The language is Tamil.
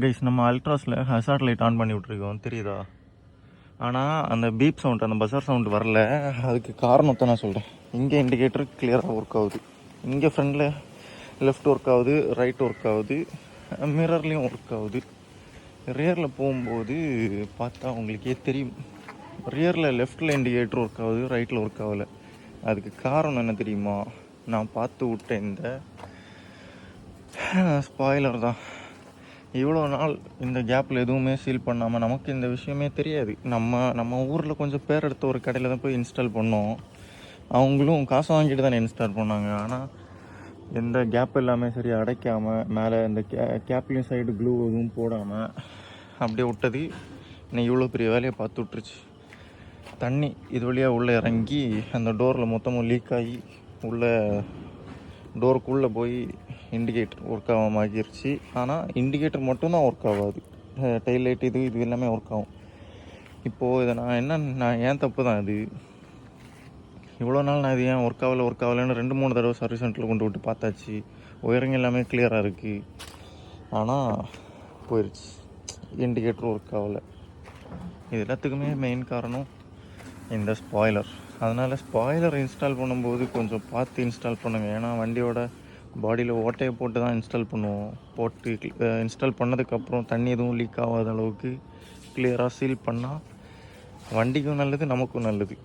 கைஸ் நம்ம அல்ட்ராஸில் ஹசார்ட் லைட் ஆன் பண்ணி விட்ருக்கோம் தெரியுதா? ஆனால் அந்த பீப் சவுண்ட், அந்த பஸார் சவுண்டு வரல. அதுக்கு காரணத்தை நான் சொல்கிறேன். இங்கே இண்டிகேட்டர் கிளியராக ஒர்க் ஆகுது, இங்கே ஃப்ரண்டில் லெஃப்ட் ஒர்க் ஆகுது, ரைட் ஒர்க் ஆகுது, மிரர்லேயும் ஒர்க் ஆகுது. ரியரில் போகும்போது பார்த்தா உங்களுக்கே தெரியும், ரியரில் லெஃப்டில் இண்டிகேட்டர் ஒர்க் ஆகுது, ரைட்டில் ஒர்க் ஆகலை. அதுக்கு காரணம் என்ன தெரியுமா? நான் பார்த்து விட்டேன் இந்த ஸ்பாய்லர் தான். இவ்வளோ நாள் இந்த கேப்பில் எதுவுமே சீல் பண்ணாமல் நமக்கு இந்த விஷயமே தெரியாது. நம்ம ஊரில் கொஞ்சம் பேர் எடுத்த ஒரு கடையில் தான் போய் இன்ஸ்டால் பண்ணோம். அவங்களும் காசு வாங்கிட்டு தானே இன்ஸ்டால் பண்ணாங்க. ஆனால் எந்த கேப் எல்லாமே சரி அடைக்காமல், மேலே இந்த கேப்லேயும் சைடு க்ளூ எதுவும் போடாமல் அப்படியே விட்டது இன்னைக்கு இவ்வளோ பெரிய வேலையை பார்த்து விட்டுருச்சு. தண்ணி இது வழியாக உள்ளே இறங்கி அந்த டோரில் மொத்தமும் லீக் ஆகி உள்ளே டோருக்குள்ளே போய் இண்டிகேட்டர் ஒர்க் ஆகாமல் ஆகிருச்சு. ஆனால் இண்டிகேட்டர் மட்டும்தான் ஒர்க் ஆகாது, டெயில் லைட் இது எல்லாமே ஒர்க் ஆகும். இப்போது இதை நான் ஏன் தப்பு தான் இது. இவ்வளோ நாள் நான் இது ஏன் ஒர்க் ஆகலைன்னு 2-3 தடவை சர்வீஸ் சென்டரில் கொண்டு விட்டு பார்த்தாச்சு. ஒயரிங் எல்லாமே கிளியராக இருக்குது, ஆனால் போயிடுச்சு, இண்டிகேட்டர் ஒர்க் ஆகலை. இது எல்லாத்துக்குமே மெயின் காரணம் இந்த ஸ்பாய்லர். அதனால் ஸ்பாய்லர் இன்ஸ்டால் பண்ணும்போது கொஞ்சம் பார்த்து இன்ஸ்டால் பண்ணுங்கள். ஏன்னா வண்டியோட பாடியில் ஓட்டையை போட்டு தான் இன்ஸ்டால் பண்ணுவோம். போட்டு இன்ஸ்டால் பண்ணதுக்கப்புறம் தண்ணி எதுவும் லீக் ஆகாத அளவுக்கு கிளியராக சீல் பண்ணால் வண்டிக்கும் நல்லது, நமக்கும் நல்லது.